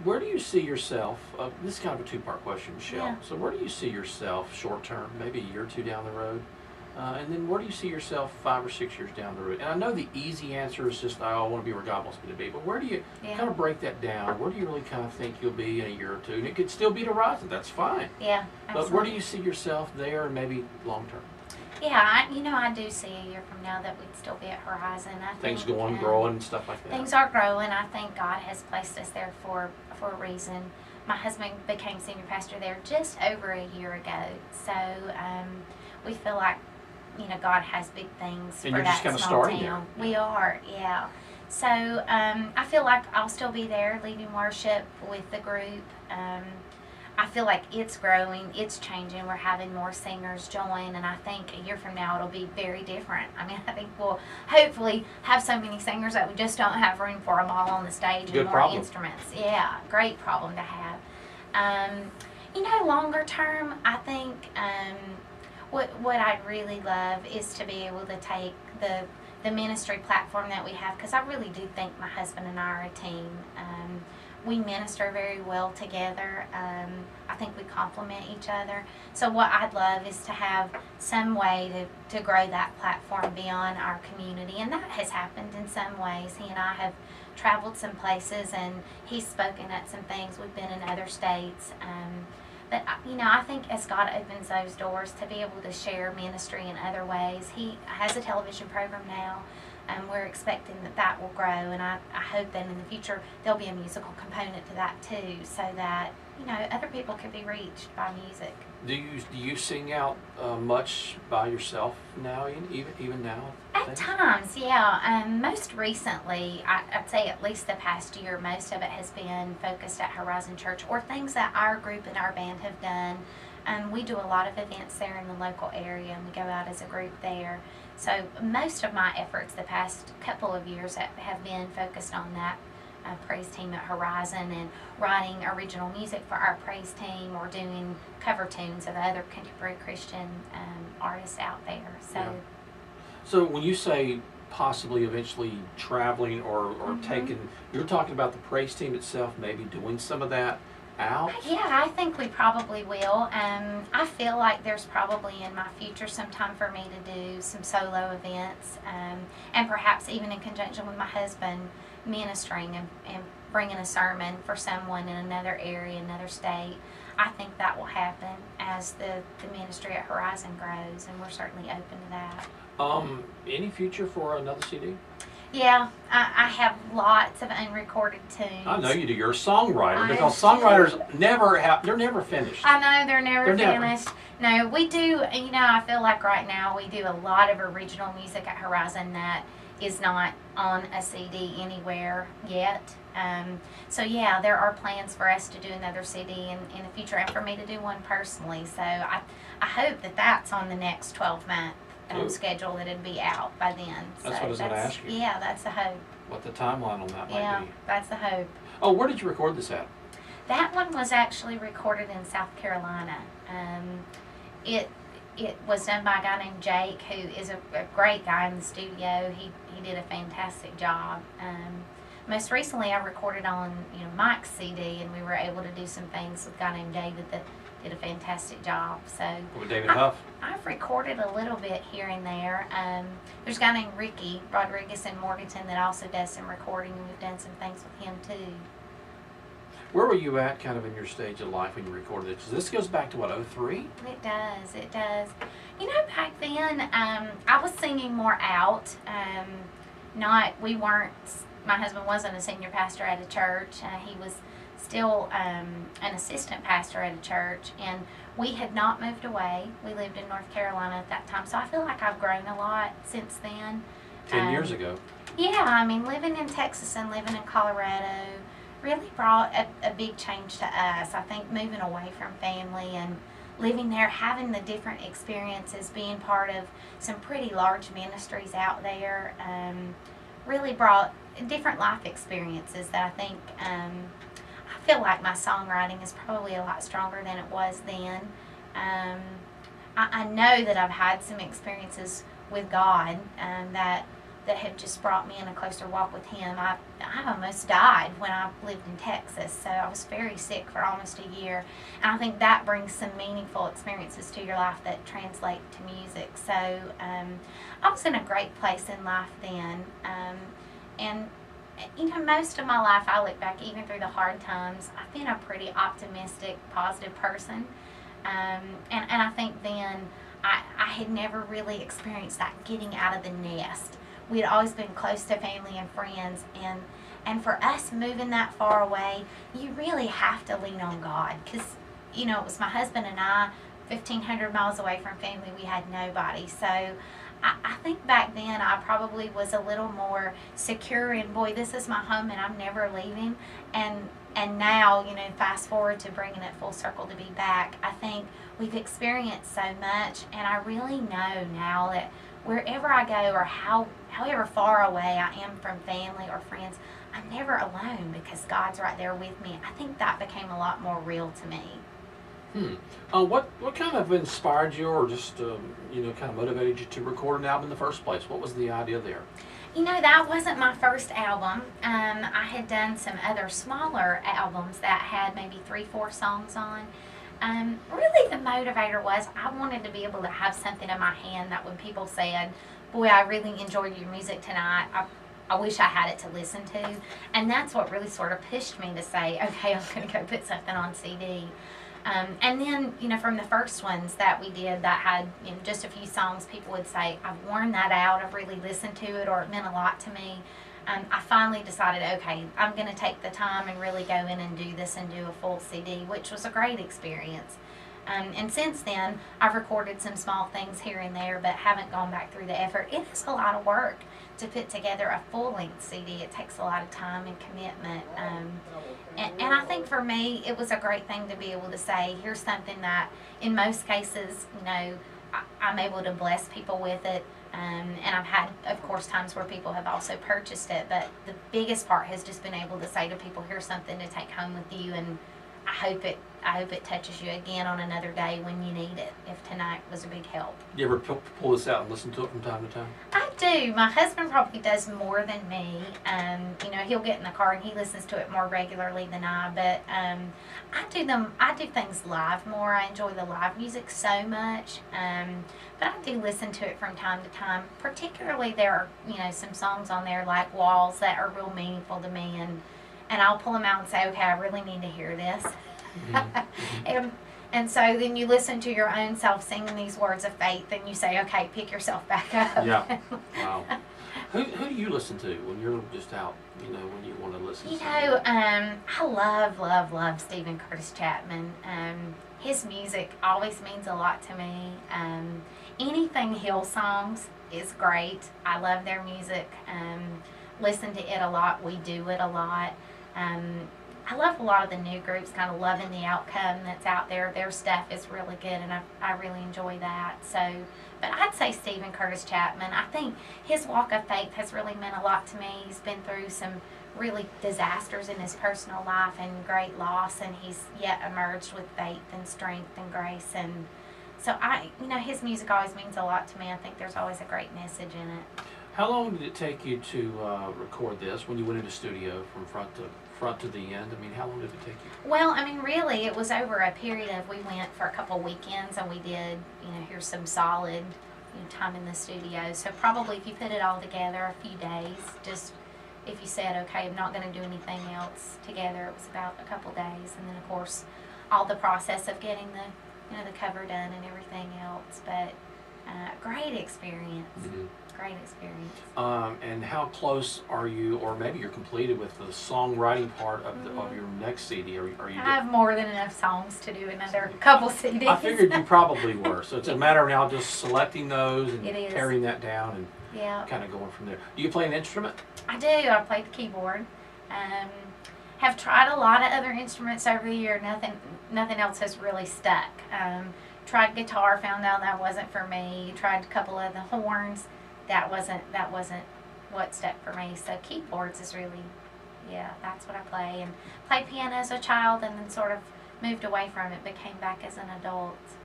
Where do you see yourself? This is kind of a two-part question, Michelle. Yeah. So where do you see yourself short term, maybe a year or two down the road? And then where do you see yourself 5 or 6 years down the road? And I know the easy answer is just, I want to be where God wants me to be. But where do you kind of break that down? Where do you really kind of think you'll be in a year or two? And it could still be the Horizon. That's fine. Yeah, absolutely. But where do you see yourself there and maybe long term? Yeah, I do see a year from now that we'd still be at Horizon. Things think, going, growing, and stuff like that. Things are growing. I think God has placed us there for a reason. My husband became senior pastor there just over a year ago. So we feel like, God has big things And for you're just that kinda small starting town. there. We are, yeah. So I feel like I'll still be there leading worship with the group. I feel like it's growing, it's changing. We're having more singers join, and I think a year from now it'll be very different. I mean, I think we'll hopefully have so many singers that we just don't have room for them all on the stage Good and more problem. instruments. Yeah, great problem to have. Longer term, I think what I'd really love is to be able to take the ministry platform that we have, because I really do think my husband and I are a team. We minister very well together. I think we complement each other. So what I'd love is to have some way to grow that platform beyond our community. And that has happened in some ways. He and I have traveled some places, and he's spoken at some things. We've been in other states. But, I think as God opens those doors to be able to share ministry in other ways, he has a television program now. We're expecting that will grow, and I hope that in the future there'll be a musical component to that too, so that other people can be reached by music. Do you sing out much by yourself now, even now? At times, yeah. Most recently, I'd say at least the past year, most of it has been focused at Horizon Church or things that our group and our band have done. We do a lot of events there in the local area, and we go out as a group there. So most of my efforts the past couple of years have been focused on that praise team at Horizon and writing original music for our praise team or doing cover tunes of other contemporary Christian artists out there. So when you say possibly eventually traveling or taking, you're talking about the praise team itself maybe doing some of that out? Yeah, I think we probably will. I feel like there's probably in my future some time for me to do some solo events, and perhaps even in conjunction with my husband ministering and bringing a sermon for someone in another area, another state. I think that will happen as the ministry at Horizon grows, and we're certainly open to that. Any future for another CD? Yeah, I have lots of unrecorded tunes. I know you do. You're a songwriter, I because do. songwriters they're never finished. I know they're never They're never. finished. No, we do. I feel like right now we do a lot of original music at Horizon that is not on a CD anywhere yet. So yeah, there are plans for us to do another CD in the future, and for me to do one personally. So I hope that that's on the next 12-month schedule, that it'd be out by then. That's what I was going to ask you. Yeah, that's the hope. What the timeline on that might Yeah, be. that's the hope. Oh, where did you record this at? That one was actually recorded in South Carolina. It was done by a guy named Jake, who is a great guy in the studio. He did a fantastic job. Most recently, I recorded on Mike's CD, and we were able to do some things with a guy named David that did a fantastic job. So With David Huff? I've recorded a little bit here and there. There's a guy named Ricky Rodriguez in Morganton that also does some recording, and we've done some things with him too. Where were you at kind of in your stage of life when you recorded it? 'Cause this goes back to, what, 03? It does. Back then, I was singing more out. My husband wasn't a senior pastor at a church. He was still an assistant pastor at a church, and we had not moved away. We lived in North Carolina at that time, so I feel like I've grown a lot since then. 10 years ago. Yeah, living in Texas and living in Colorado really brought a big change to us. I think moving away from family and living there, having the different experiences, being part of some pretty large ministries out there, really brought different life experiences that I think, I feel like my songwriting is probably a lot stronger than it was then. I know that I've had some experiences with God that that have just brought me in a closer walk with Him. I almost died when I lived in Texas, so I was very sick for almost a year. And I think that brings some meaningful experiences to your life that translate to music. So I was in a great place in life then. And most of my life, I look back, even through the hard times, I've been a pretty optimistic, positive person. And I think then I had never really experienced that getting out of the nest. We had always been close to family and friends, and for us moving that far away, you really have to lean on God, because it was my husband and I, 1,500 miles away from family. We had nobody. So I think back then I probably was a little more secure in, boy, this is my home and I'm never leaving. And now, fast forward to bringing it full circle to be back, I think we've experienced so much, and I really know now that wherever I go, or however far away I am from family or friends, I'm never alone because God's right there with me. I think that became a lot more real to me. What kind of inspired you, or just kind of motivated you to record an album in the first place? What was the idea there? That wasn't my first album. I had done some other smaller albums that had maybe 3-4 songs on. Really the motivator was I wanted to be able to have something in my hand that when people said, boy, I really enjoyed your music tonight, I wish I had it to listen to. And that's what really sort of pushed me to say, okay, I'm going to go put something on CD. And then, from the first ones that we did that had just a few songs, people would say, I've worn that out, I've really listened to it, or it meant a lot to me. I finally decided, okay, I'm going to take the time and really go in and do this and do a full CD, which was a great experience. And since then, I've recorded some small things here and there, but haven't gone back through the effort. It is a lot of work to put together a full-length CD. It takes a lot of time and commitment. And I think for me, it was a great thing to be able to say, here's something that, in most cases, I'm able to bless people with it. And I've had, of course, times where people have also purchased it. But the biggest part has just been able to say to people, here's something to take home with you. And I hope it touches you again on another day when you need it, if tonight was a big help. You ever pull this out and listen to it from time to time? I do. My husband probably does more than me. He'll get in the car and he listens to it more regularly than I. But I do things live more. I enjoy the live music so much. But I do listen to it from time to time. Particularly, there are some songs on there like Walls that are real meaningful to me, and I'll pull them out and say, okay, I really need to hear this. Mm-hmm. And so then you listen to your own self singing these words of faith, and you say, okay, pick yourself back up. Yeah. Wow. Who do you listen to when you're just out, when you want to listen to something? I love Stephen Curtis Chapman. His music always means a lot to me. Anything Hillsongs is great. I love their music. Listen to it a lot. We do it a lot. I love a lot of the new groups, kind of loving the outcome that's out there. Their stuff is really good, and I really enjoy that. So, but I'd say Stephen Curtis Chapman. I think his walk of faith has really meant a lot to me. He's been through some really disasters in his personal life and great loss, and he's yet emerged with faith and strength and grace. And so his music always means a lot to me. I think there's always a great message in it. How long did it take you to record this when you went into studio from front to the end? How long did it take you? Well, really, it was over a period of, we went for a couple weekends and we did, here's some solid time in the studio. So probably if you put it all together, a few days, just if you said, okay, I'm not going to do anything else together, it was about a couple days. And then, of course, all the process of getting the cover done and everything else. But great experience. Mm-hmm. Great experience. And how close are you, or maybe you're completed with the songwriting part of Mm-hmm. your next CD? Are you? I have more than enough songs to do another couple CDs. I figured you probably were. So it's a matter of now just selecting those and It is. paring that down and Yeah. kind of going from there. Do you play an instrument? I do. I play the keyboard. Have tried a lot of other instruments over the year. Nothing else has really stuck. Tried guitar, found out that wasn't for me. Tried a couple of the horns. That wasn't what stuck for me. So keyboards is really, that's what I play. And played piano as a child, and then sort of moved away from it, but came back as an adult.